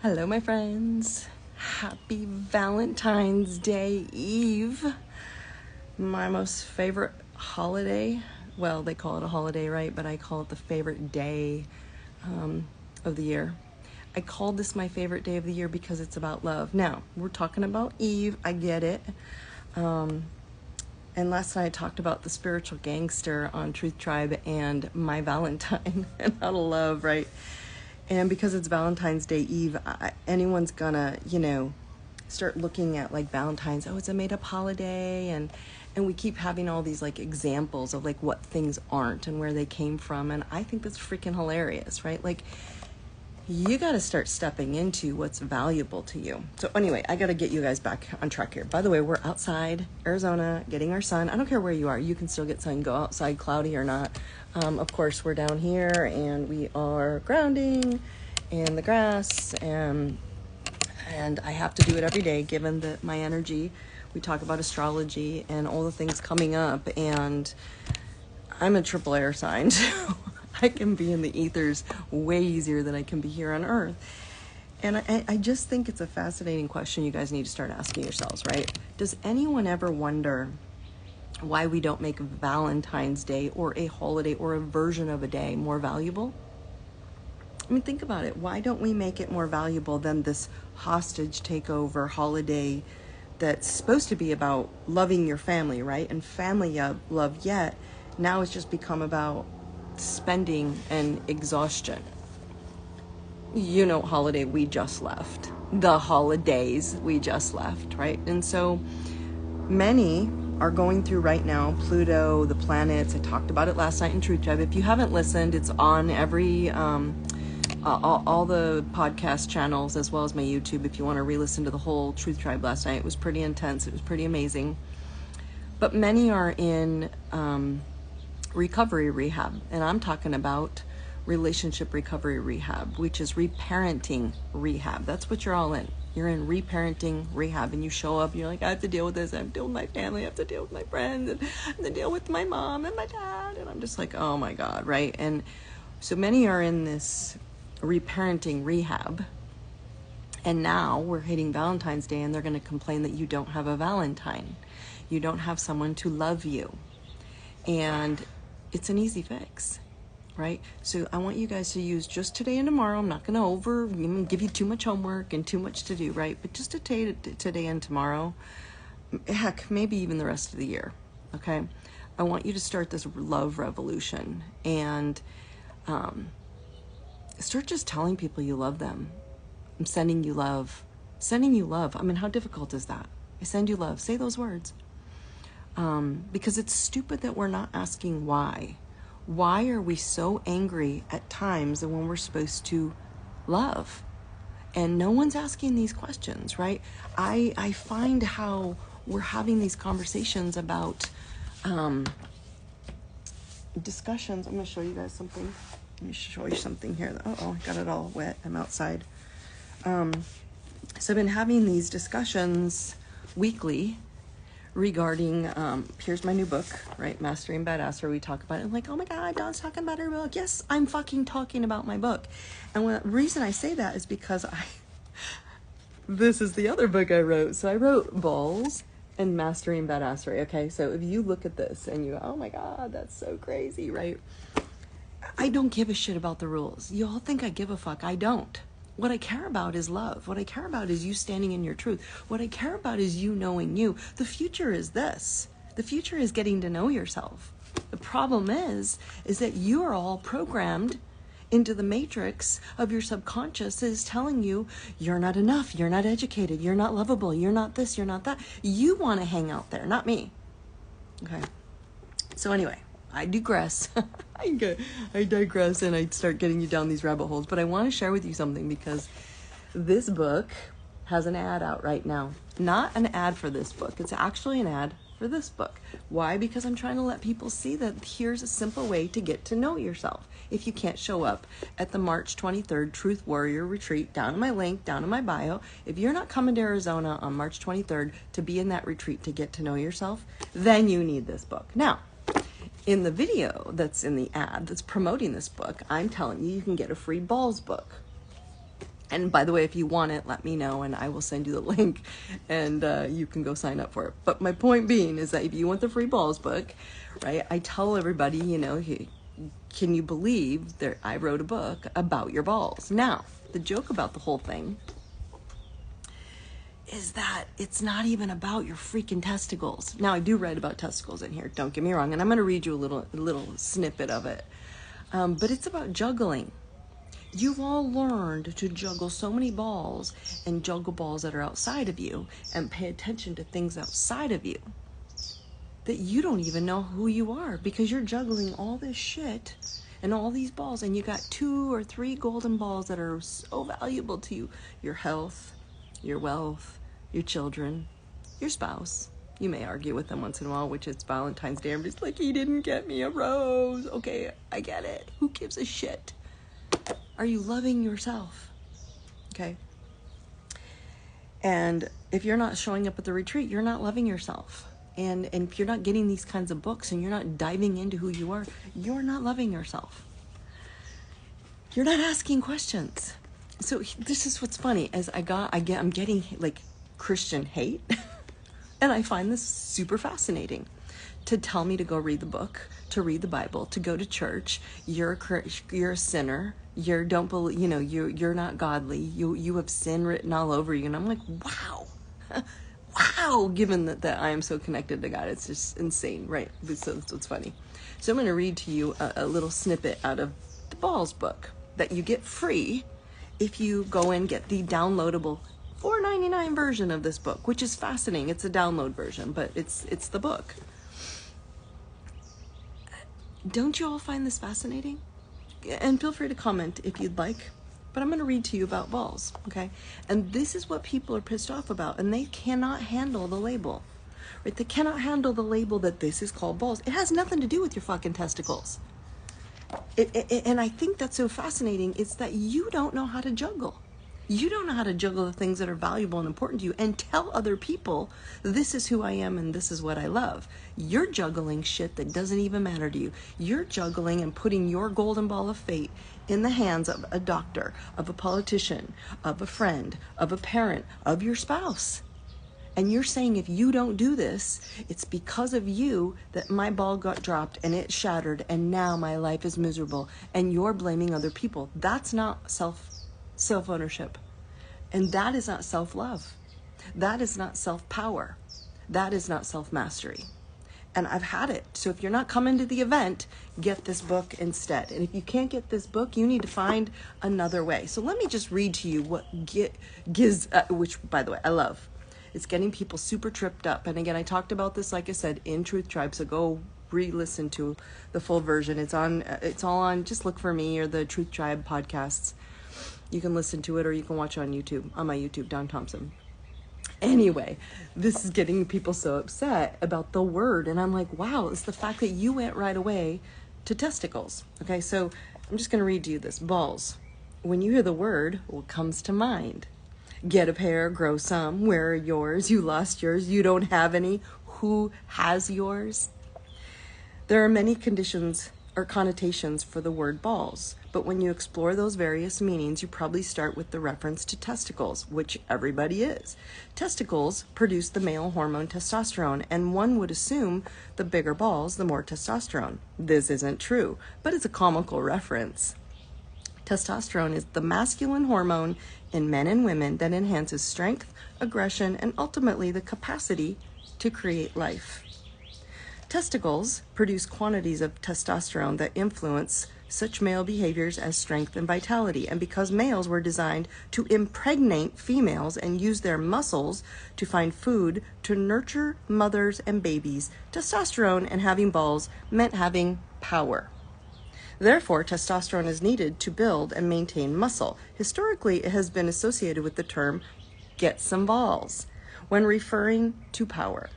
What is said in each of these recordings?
Hello, my friends. Happy Valentine's Day Eve. My most favorite holiday. Well, they call it a holiday, right? But I call it the favorite day of the year. I called this my favorite day of the year because it's about love. Now, we're talking about Eve. I get it. And last night I talked about the spiritual gangster on Truth Tribe and my Valentine and how to love, right? And because it's Valentine's Day Eve, anyone's gonna, start looking at like Valentine's. Oh, it's a made-up holiday, and we keep having all these like examples of like what things aren't and where they came from. And I think that's freaking hilarious, right? Like, you got to start stepping into what's valuable to you. So anyway, I got to get you guys back on track here. By the way, we're outside Arizona getting our sun. I don't care where you are. You can still get sun, go outside, cloudy or not. Of course, we're down here and we are grounding in the grass, and I have to do it every day given that my energy. We talk about astrology and all the things coming up, and I'm a triple air sign, so I can be in the ethers way easier than I can be here on Earth. And I just think it's a fascinating question you guys need to start asking yourselves, right? Does anyone ever wonder why we don't make Valentine's Day or a holiday or a version of a day more valuable? I mean, think about it. Why don't we make it more valuable than this hostage takeover holiday that's supposed to be about loving your family, right? And family love, yet now it's just become about spending and exhaustion. You know, holiday we just left. The holidays we just left, right? And so many are going through right now, Pluto, the planets. I talked about it last night in Truth Tribe. If you haven't listened, it's on every all the podcast channels as well as my YouTube. If you want to re-listen to the whole Truth Tribe last night, it was pretty intense. It was pretty amazing. But many are in recovery rehab, and I'm talking about relationship recovery rehab, which is reparenting rehab. That's what you're all in. You're in reparenting rehab, and you show up, you're like, I have to deal with this, I have to deal with my family, I have to deal with my friends, and I have to deal with my mom and my dad, and I'm just like, oh my God, right? And so many are in this reparenting rehab, and now we're hitting Valentine's Day, and they're going to complain that you don't have a Valentine. You don't have someone to love you. And it's an easy fix, right? So I want you guys to use just today and tomorrow. I'm not going to give you too much homework and too much to do, right? But just today and tomorrow, heck, maybe even the rest of the year, okay? I want you to start this love revolution and start just telling people you love them. I'm sending you love. Sending you love. I mean, how difficult is that? I send you love. Say those words. Because it's stupid that we're not asking why. Why are we so angry at times when we're supposed to love? And no one's asking these questions, right? I find how we're having these conversations about discussions. I'm going to show you guys something. Let me show you something here. Oh, I got it all wet. I'm outside. So I've been having these discussions weekly regarding, here's my new book, right? Mastering Badass, where we talk about it. I'm like, oh my God, Dawn's talking about her book. Yes, I'm fucking talking about my book. And the reason I say that is because this is the other book I wrote. So I wrote Balls and Mastering Badassery. Okay, so if you look at this and you go, oh my God, that's so crazy, right? I don't give a shit about the rules. You all think I give a fuck. I don't. What I care about is love. What I care about is you standing in your truth. What I care about is you knowing you. The future is this. The future is getting to know yourself. The problem is that you are all programmed into the matrix of your subconscious that is telling you you're not enough, you're not educated, you're not lovable, you're not this, you're not that. You want to hang out there, not me. Okay. So anyway, I digress. I digress and I start getting you down these rabbit holes. But I want to share with you something, because this book has an ad out right now. Not an ad for this book. It's actually an ad for this book. Why? Because I'm trying to let people see that here's a simple way to get to know yourself. If you can't show up at the March 23rd Truth Warrior Retreat, down in my link, down in my bio, if you're not coming to Arizona on March 23rd to be in that retreat to get to know yourself, then you need this book. Now, in the video that's in the ad that's promoting this book, I'm telling you, you can get a free Balls book. And by the way, if you want it, let me know and I will send you the link and you can go sign up for it. But my point being is that if you want the free balls book, right, I tell everybody, can you believe that I wrote a book about your balls? Now, the joke about the whole thing is that it's not even about your freaking testicles. Now, I do write about testicles in here, don't get me wrong, and I'm going to read you a little snippet of it. But it's about juggling. You've all learned to juggle so many balls and juggle balls that are outside of you and pay attention to things outside of you that you don't even know who you are because you're juggling all this shit and all these balls, and you got 2 or 3 golden balls that are so valuable to you: your health, your wealth, your children, your spouse. You may argue with them once in a while, which it's Valentine's Day. I'm just like, he didn't get me a rose. Okay, I get it. Who gives a shit? Are you loving yourself? Okay. And if you're not showing up at the retreat, you're not loving yourself. And if you're not getting these kinds of books and you're not diving into who you are, you're not loving yourself. You're not asking questions. So this is what's funny, as I'm getting like Christian hate, and I find this super fascinating. To tell me to go read the book, to read the Bible, to go to church, you're a sinner, you're not godly, you have sin written all over you, and I'm like, wow, wow. Given that I am so connected to God, it's just insane, right? So it's funny. So I'm going to read to you a little snippet out of the Balls book that you get free if you go and get the downloadable $4.99 version of this book, which is fascinating. It's a download version, but it's the book. Don't you all find this fascinating? And feel free to comment if you'd like, but I'm going to read to you about balls, okay? And this is what people are pissed off about, and they cannot handle the label, right? They cannot handle the label that this is called balls. It has nothing to do with your fucking testicles. And I think that's so fascinating. It's that you don't know how to juggle. You don't know how to juggle the things that are valuable and important to you and tell other people, this is who I am and this is what I love. You're juggling shit that doesn't even matter to you. You're juggling and putting your golden ball of fate in the hands of a doctor, of a politician, of a friend, of a parent, of your spouse. And you're saying, if you don't do this, it's because of you that my ball got dropped and it shattered and now my life is miserable, and you're blaming other people. That's not self-ownership. And that is not self-love. That is not self-power. That is not self-mastery. And I've had it. So if you're not coming to the event, get this book instead. And if you can't get this book, you need to find another way. So let me just read to you what gives, which, by the way, I love. It's getting people super tripped up. And again, I talked about this, like I said, in Truth Tribe. So go re-listen to the full version. It's all on, just look for me or the Truth Tribe podcasts. You can listen to it or you can watch it on YouTube, on my YouTube, Daune Thompson. Anyway, this is getting people so upset about the word. And I'm like, wow, it's the fact that you went right away to testicles. Okay, so I'm just going to read to you this. Balls. When you hear the word, what comes to mind? Get a pair, grow some. Where are yours? You lost yours. You don't have any. Who has yours? There are many conditions or connotations for the word balls, but when you explore those various meanings, you probably start with the reference to testicles, which everybody is. Testicles produce the male hormone testosterone, and one would assume the bigger balls, the more testosterone. This isn't true, but it's a comical reference. Testosterone is the masculine hormone in men and women that enhances strength, aggression, and ultimately the capacity to create life. Testicles produce quantities of testosterone that influence such male behaviors as strength and vitality. And because males were designed to impregnate females and use their muscles to find food to nurture mothers and babies, testosterone and having balls meant having power. Therefore, testosterone is needed to build and maintain muscle. Historically, it has been associated with the term get some balls when referring to power.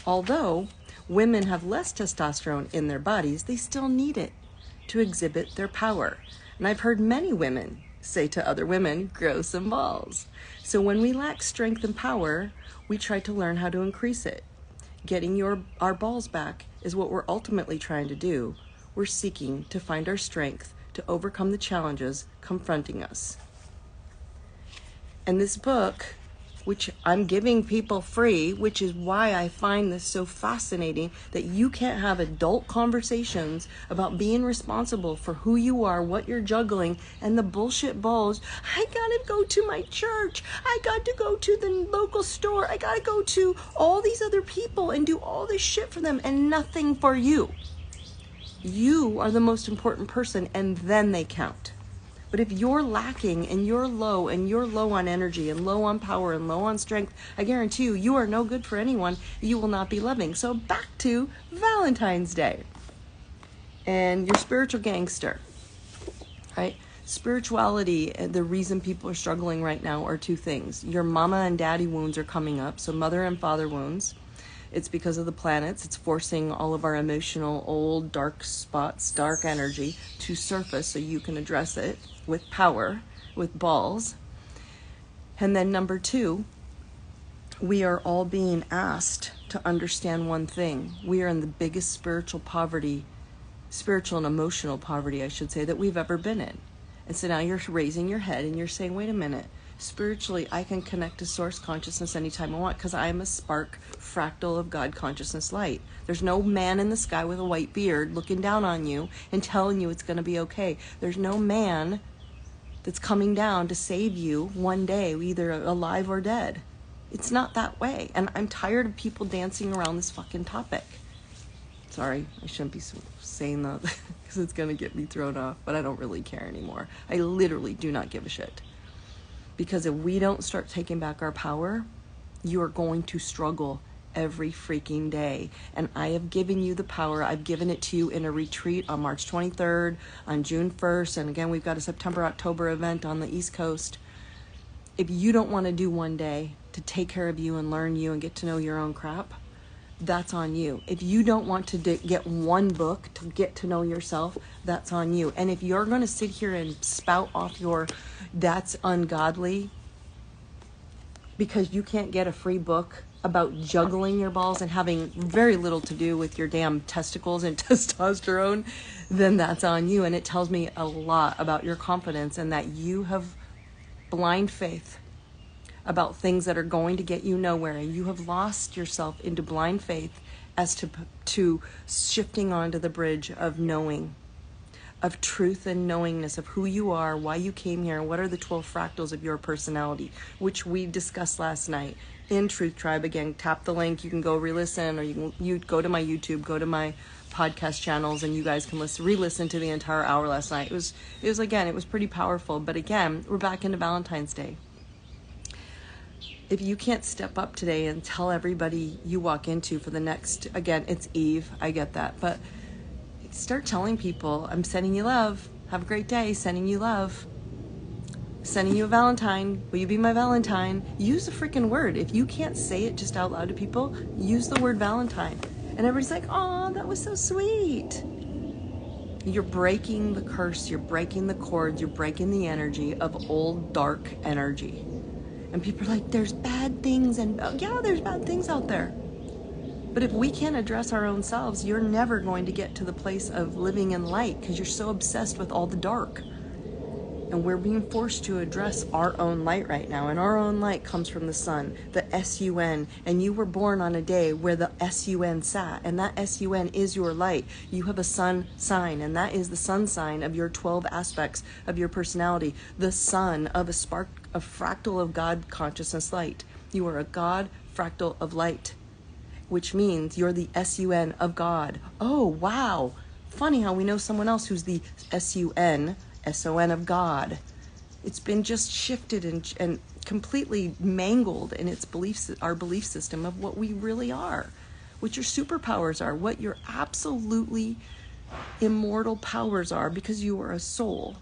Although women have less testosterone in their bodies, they still need it to exhibit their power. And I've heard many women say to other women, grow some balls. So when we lack strength and power, we try to learn how to increase it. Getting our balls back is what we're ultimately trying to do. We're seeking to find our strength to overcome the challenges confronting us. And this book, which I'm giving people free, which is why I find this so fascinating, that you can't have adult conversations about being responsible for who you are, what you're juggling, and the bullshit balls. I gotta go to my church. I got to go to the local store. I gotta go to all these other people and do all this shit for them and nothing for you. You are the most important person, and then they count. But if you're lacking and you're low on energy and low on power and low on strength, I guarantee you, you are no good for anyone. You will not be loving. So back to Valentine's Day and your spiritual gangster, right? Spirituality, the reason people are struggling right now are two things. Your mama and daddy wounds are coming up, so mother and father wounds. It's because of the planets. It's forcing all of our emotional, old, dark spots, dark energy to surface so you can address it with power, with balls. And then number two, we are all being asked to understand one thing. We are in the biggest spiritual and emotional poverty, I should say, that we've ever been in. And so now you're raising your head and you're saying, wait a minute, spiritually, I can connect to source consciousness anytime I want because I am a spark fractal of God consciousness light. There's no man in the sky with a white beard looking down on you and telling you it's going to be okay. There's no man that's coming down to save you one day, either alive or dead. It's not that way. And I'm tired of people dancing around this fucking topic. Sorry, I shouldn't be saying that because it's going to get me thrown off, but I don't really care anymore. I literally do not give a shit. Because if we don't start taking back our power, you are going to struggle every freaking day. And I have given you the power. I've given it to you in a retreat on March 23rd, on June 1st. And again, we've got a September-October event on the East Coast. If you don't want to do one day to take care of you and learn you and get to know your own crap, that's on you. If you don't want to get one book to get to know yourself, that's on you. And if you're going to sit here and spout off that's ungodly because you can't get a free book about juggling your balls and having very little to do with your damn testicles and testosterone, then that's on you. And it tells me a lot about your confidence and that you have blind faith about things that are going to get you nowhere. And you have lost yourself into blind faith as to shifting onto the bridge of knowing, of truth and knowingness of who you are, why you came here, what are the 12 fractals of your personality, which we discussed last night in Truth Tribe. Again, tap the link. You can go re-listen, or you go to my YouTube, go to my podcast channels, and you guys can re-listen to the entire hour last night. It was pretty powerful. But again, we're back into Valentine's Day. If you can't step up today and tell everybody you walk into for the next, again, it's Eve, I get that, but start telling people, I'm sending you love. Have a great day. Sending you love. Sending you a Valentine. Will you be my Valentine? Use the freaking word. If you can't say it just out loud to people, use the word Valentine. And everybody's like, oh, that was so sweet. You're breaking the curse. You're breaking the cords. You're breaking the energy of old dark energy. And people are like, there's bad things. And yeah, there's bad things out there. But if we can't address our own selves, you're never going to get to the place of living in light because you're so obsessed with all the dark. And we're being forced to address our own light right now. And our own light comes from the sun, the S-U-N. And you were born on a day where the S-U-N sat. And that S-U-N is your light. You have a sun sign. And that is the sun sign of your 12 aspects of your personality. The sun of a spark, a fractal of God consciousness light. You are a God fractal of light, which means you're the S-U-N of God. Oh, wow. Funny how we know someone else who's the S-U-N, S-O-N of God. It's been just shifted and completely mangled in its our belief system of what we really are, what your superpowers are, what your absolutely immortal powers are, because you are a soul.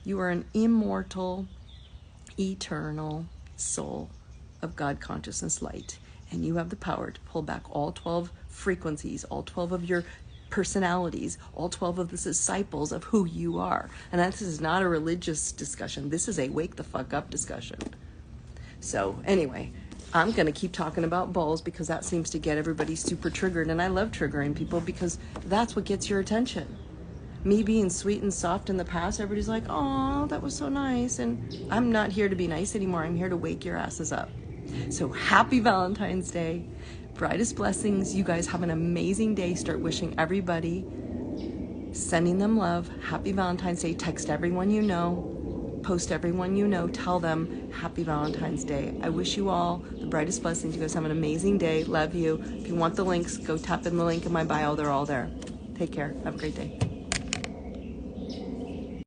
You are an immortal, eternal soul of God consciousness light. And you have the power to pull back all 12 frequencies, all 12 of your personalities, all 12 of the disciples of who you are. And this is not a religious discussion. This is a wake the fuck up discussion. So anyway, I'm going to keep talking about balls because that seems to get everybody super triggered. And I love triggering people because that's what gets your attention. me being sweet and soft in the past, everybody's like, oh, that was so nice. And I'm not here to be nice anymore. I'm here to wake your asses up. So happy Valentine's Day. Brightest blessings. You guys have an amazing day. Start wishing everybody, sending them love. Happy Valentine's Day. Text everyone you know. Post everyone you know. Tell them happy Valentine's Day. I wish you all the brightest blessings. You guys have an amazing day. Love you. If you want the links, go tap in the link in my bio. They're all there. Take care. Have a great day.